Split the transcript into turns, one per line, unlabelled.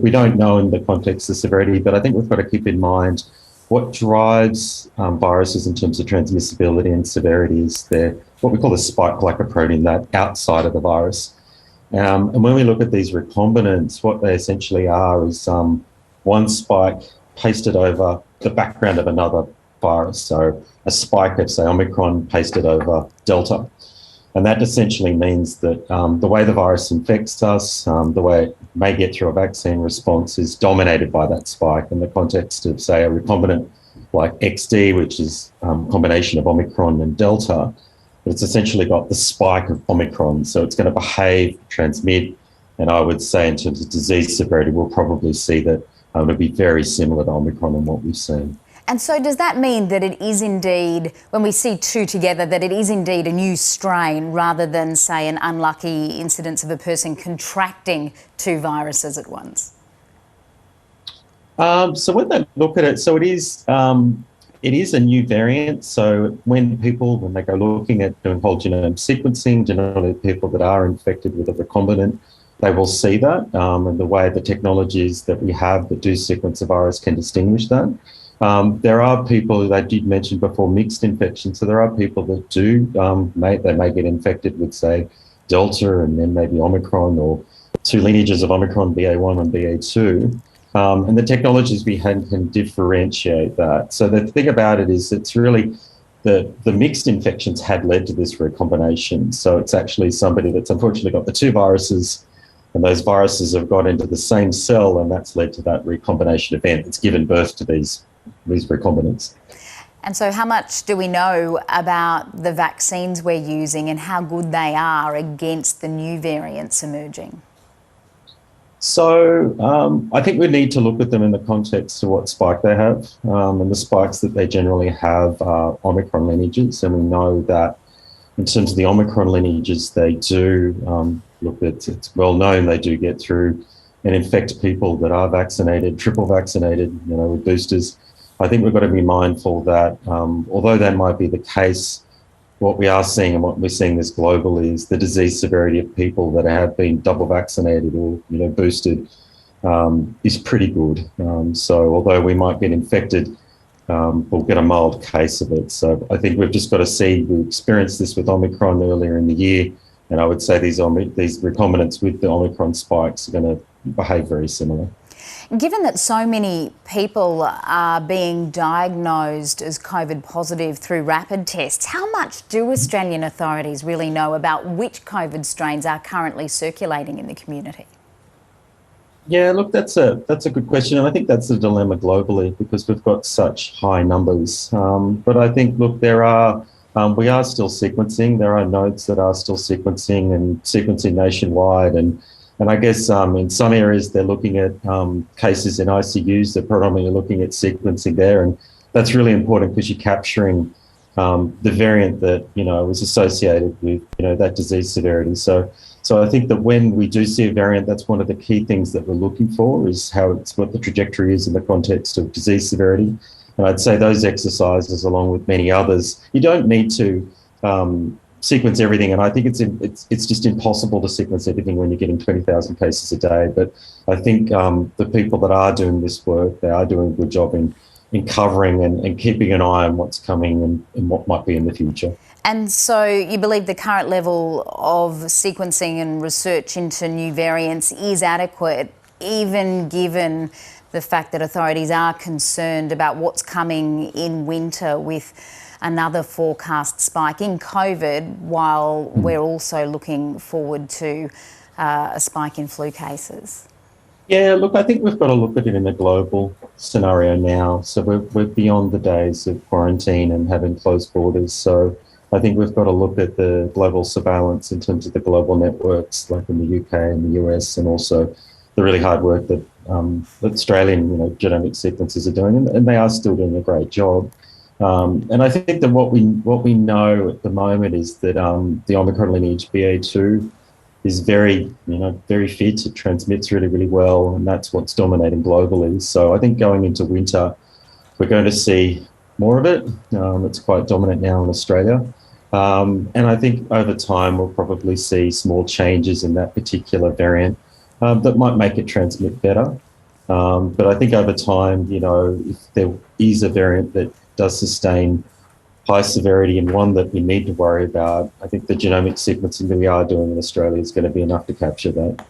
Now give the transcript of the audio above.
we don't know in the context of severity, but I think we've got to keep in mind what drives viruses in terms of transmissibility and severity is what we call the spike glycoprotein, that outside of the virus. And when we look at these recombinants, what they essentially are is one spike pasted over the background of another virus. So a spike of, say, Omicron pasted over Delta. And that essentially means that the way the virus infects us, the way it may get through a vaccine response is dominated by that spike in the context of, say, a recombinant like XD, which is a combination of Omicron and Delta. It's essentially got the spike of Omicron. So it's going to behave, transmit, and I would say in terms of disease severity, we'll probably see that it'll be very similar to Omicron in what we've seen.
And so does that mean that it is indeed, when we see two together, that it is indeed a new strain rather than, say, an unlucky incidence of a person contracting two viruses at once?
So when they look at it, so it is a new variant. So when they go looking at doing whole genome sequencing, generally people that are infected with a recombinant, they will see that. And the way the technologies that we have that do sequence a virus can distinguish that. There are people, I did mention before, mixed infections. So there are people that do, they may get infected with, say, Delta and then maybe Omicron, or two lineages of Omicron, BA1 and BA2. And the technologies we have can differentiate that. So the thing about it is it's really the mixed infections had led to this recombination. So it's actually somebody that's unfortunately got the two viruses, and those viruses have got into the same cell, and that's led to that recombination event that's given birth to these recombinants.
And so how much do we know about the vaccines we're using and how good they are against the new variants emerging?
So I think we need to look at them in the context of what spike they have. And the spikes that they generally have are Omicron lineages. And we know that in terms of the Omicron lineages, they do it's well known they do get through and infect people that are vaccinated, triple vaccinated, with boosters. I think we've got to be mindful that although that might be the case, what we are seeing and what we're seeing this globally is the disease severity of people that have been double vaccinated or boosted is pretty good. So although we might get infected, we'll get a mild case of it. So I think we've just got to see. We experienced this with Omicron earlier in the year, and I would say these recombinants with the Omicron spikes are going to behave very similar.
Given that so many people are being diagnosed as COVID positive through rapid tests, how much do Australian authorities really know about which COVID strains are currently circulating in the community?
Yeah, look, that's a good question, and I think that's the dilemma globally because we've got such high numbers. But I think, look, we are still sequencing. There are nodes that are still sequencing and sequencing nationwide, and I guess in some areas they're looking at cases in ICUs. They're predominantly looking at sequencing there, and that's really important because you're capturing the variant that was associated with that disease severity. So I think that when we do see a variant, that's one of the key things that we're looking for is what the trajectory is in the context of disease severity. And I'd say those exercises, along with many others, you don't need to sequence everything, and I think it's just impossible to sequence everything when you're getting 20,000 cases a day. But I think the people that are doing this work, they are doing a good job in covering and keeping an eye on what's coming and what might be in the future.
And so you believe the current level of sequencing and research into new variants is adequate, even given the fact that authorities are concerned about what's coming in winter with another forecast spike in COVID, while we're also looking forward to a spike in flu cases?
Yeah, look, I think we've got to look at it in a global scenario now. So we're beyond the days of quarantine and having closed borders. So I think we've got to look at the global surveillance in terms of the global networks, like in the UK and the US, and also the really hard work that Australian genomic sequencers are doing, and they are still doing a great job. And I think that what we know at the moment is that the Omicron lineage BA2 is very fit. It transmits really, really well, and that's what's dominating globally. So I think going into winter, we're going to see more of it. It's quite dominant now in Australia. And I think over time, we'll probably see small changes in that particular variant that might make it transmit better. But I think over time, if there is a variant that does sustain high severity and one that we need to worry about, I think the genomic sequencing that we are doing in Australia is going to be enough to capture that.